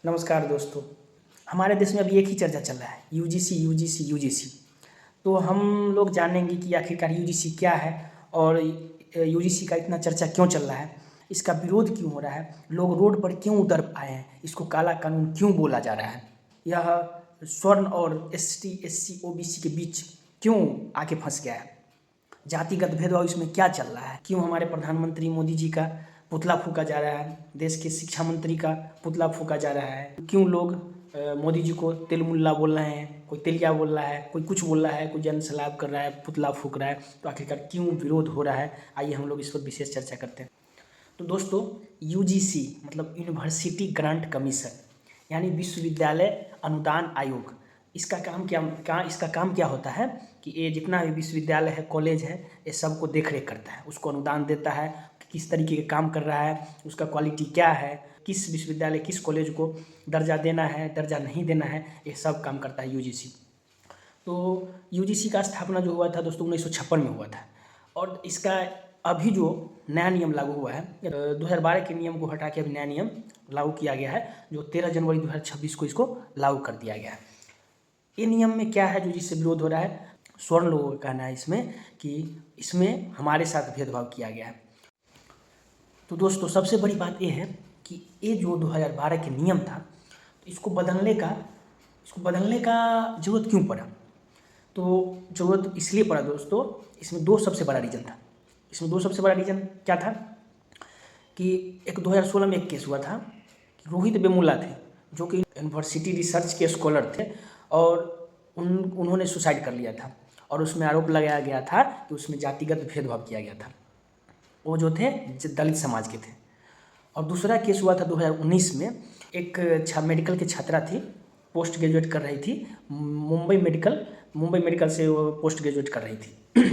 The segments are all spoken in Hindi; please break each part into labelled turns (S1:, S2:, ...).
S1: नमस्कार दोस्तों। हमारे देश में अभी एक ही चर्चा चल रहा है, यूजीसी। तो हम लोग जानेंगे कि आखिरकार यूजीसी क्या है और यूजीसी का इतना चर्चा क्यों चल रहा है, इसका विरोध क्यों हो रहा है, लोग रोड पर क्यों उतर आए हैं, इसको काला कानून क्यों बोला जा रहा है, यह स्वर्ण और एसटी, एससी, ओबीसी के बीच क्यों आके फंस गया है, जातिगत भेदभाव इसमें क्या चल रहा है, क्यों हमारे प्रधानमंत्री मोदी जी का पुतला फूका जा रहा है, देश के शिक्षा मंत्री का पुतला फूका जा रहा है, क्यों लोग मोदी जी को तेल मुल्ला बोल रहे हैं, कोई तेलिया बोल रहा है, कोई कुछ बोल रहा है, कोई जन सैलाब कर रहा है, पुतला फूक रहा है। तो आखिरकार क्यों विरोध हो रहा है, आइए हम लोग इस पर विशेष चर्चा करते हैं। तो दोस्तों, यूजीसी मतलब यूनिवर्सिटी ग्रांट कमीशन यानी विश्वविद्यालय अनुदान आयोग, इसका काम क्या होता है कि ये जितना भी विश्वविद्यालय है, कॉलेज है, ये सबको देख रेख करता है, उसको अनुदान देता है कि किस तरीके के काम कर रहा है, उसका क्वालिटी क्या है, किस विश्वविद्यालय किस कॉलेज को दर्जा देना है, दर्जा नहीं देना है, ये सब काम करता है यूजीसी। तो यूजीसी का स्थापना जो हुआ था दोस्तों 1956 में हुआ था और इसका अभी जो नया नियम लागू हुआ है 2012 के नियम को हटा के अभी नया नियम लागू किया गया है जो 13 जनवरी 2026 को इसको लागू कर दिया गया है। ये नियम में क्या है जो जिससे विरोध हो रहा है, स्वर्ण लोगों का कहना है इसमें कि इसमें हमारे साथ भेदभाव किया गया है। तो दोस्तों सबसे बड़ी बात ये है कि ये जो 2012 के नियम था इसको बदलने का ज़रूरत क्यों पड़ा। तो ज़रूरत इसलिए पड़ा दोस्तों, इसमें दो सबसे बड़ा रीज़न क्या था कि एक 2016 में एक केस हुआ था कि रोहित वेमुला थे जो कि यूनिवर्सिटी रिसर्च के स्कॉलर थे और उन्होंने सुसाइड कर लिया था और उसमें आरोप लगाया गया था कि उसमें जातिगत भेदभाव किया गया था। वो जो थे दलित समाज के थे। और दूसरा केस हुआ था 2019 में, एक मेडिकल की छात्रा थी, पोस्ट ग्रेजुएट कर रही थी, मुंबई मेडिकल से वो पोस्ट ग्रेजुएट कर रही थी।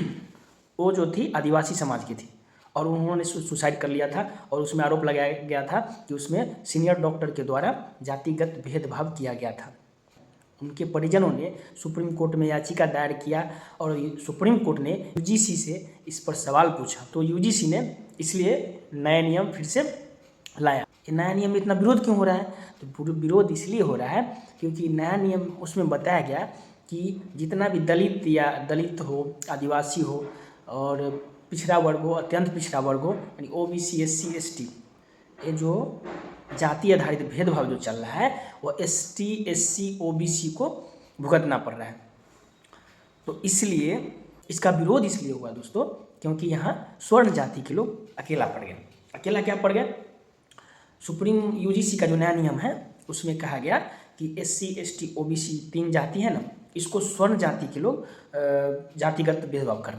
S1: वो जो थी आदिवासी समाज की थी और उन्होंने सुसाइड कर लिया था और उसमें आरोप लगाया गया था कि उसमें सीनियर डॉक्टर के द्वारा जातिगत भेदभाव किया गया था। उनके परिजनों ने सुप्रीम कोर्ट में याचिका दायर किया और सुप्रीम कोर्ट ने यूजीसी से इस पर सवाल पूछा। तो यूजीसी ने इसलिए नया नियम फिर से लाया। ये नया नियम में इतना विरोध क्यों हो रहा है, तो विरोध इसलिए हो रहा है क्योंकि नया नियम उसमें बताया गया कि जितना भी दलित हो, आदिवासी हो और पिछड़ा वर्ग हो, अत्यंत पिछड़ा वर्ग हो, यानी ओबीसी, एससी, एसटी, ये जो जाति आधारित भेदभाव जो चल रहा है वो एसटी, एससी, ओबीसी को भुगतना पड़ रहा है। तो इसलिए इसका विरोध इसलिए हुआ दोस्तों क्योंकि यहाँ स्वर्ण जाति के लोग अकेला पड़ गए। अकेला क्या पड़ गए, सुप्रीम यूजीसी का जो नया नियम है उसमें कहा गया कि एससी, एसटी, ओबीसी 3 जाति है ना, इसको स्वर्ण जाति के लोग जातिगत भेदभाव कर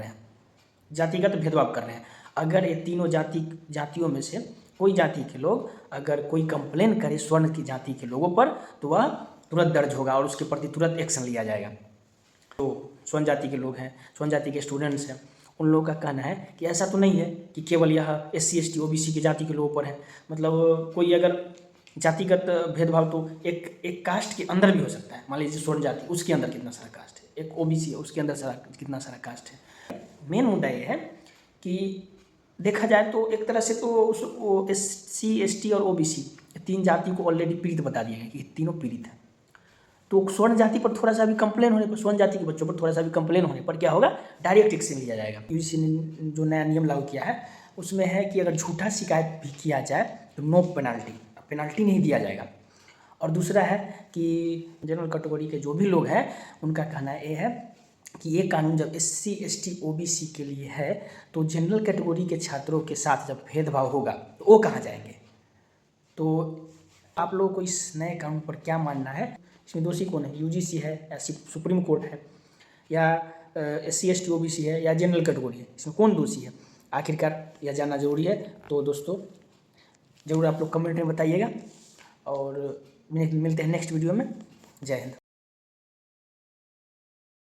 S1: रहे हैं। अगर ये तीनों जातियों में से कोई जाति के लोग अगर कोई कंप्लेन करे स्वर्ण की जाति के लोगों पर तो वह तुरंत दर्ज होगा और उसके प्रति तुरंत एक्शन लिया जाएगा। तो स्वर्ण जाति के लोग हैं, स्वर्ण जाति के स्टूडेंट्स हैं, उन लोगों का कहना है कि ऐसा तो नहीं है कि केवल यह एससी, एसटी, ओबीसी की जाति के लोगों पर है। मतलब कोई अगर जातिगत भेदभाव तो एक कास्ट के अंदर भी हो सकता है। मान लीजिए स्वर्ण जाति, उसके अंदर कितना सारा कास्ट है, एक ओबीसी है उसके अंदर कितना सारा कास्ट है। मेन मुद्दा ये है कि देखा जाए तो एक तरह से तो एससी, एसटी और ओबीसी 3 जाति को ऑलरेडी पीड़ित बता दिया है कि तीनों पीड़ित हैं। तो स्वर्ण जाति पर थोड़ा सा भी कंप्लेन होने पर, स्वर्ण जाति के बच्चों पर थोड़ा सा भी कंप्लेन होने पर क्या होगा, डायरेक्ट एक्शन लिया जाएगा। यूजीसी ने जो नया नियम लागू किया है उसमें है कि अगर झूठा शिकायत भी किया जाए तो नो पेनाल्टी नहीं दिया जाएगा। और दूसरा है कि जनरल कैटेगरी के जो भी लोग हैं उनका कहना ये है कि ये कानून जब एससी, एसटी, ओबीसी के लिए है तो जनरल कैटेगरी के छात्रों के साथ जब भेदभाव होगा तो वो कहाँ जाएंगे। तो आप लोगों को इस नए कानून पर क्या मानना है, इसमें दोषी कौन है, यूजीसी है या सुप्रीम कोर्ट है या एससी, एसटी, ओबीसी है या जनरल कैटेगरी है, इसमें कौन दोषी है, आखिरकार यह जानना जरूरी है। तो दोस्तों ज़रूर आप लोग कमेंट में बताइएगा और मिलते हैं नेक्स्ट वीडियो में। जय हिंद।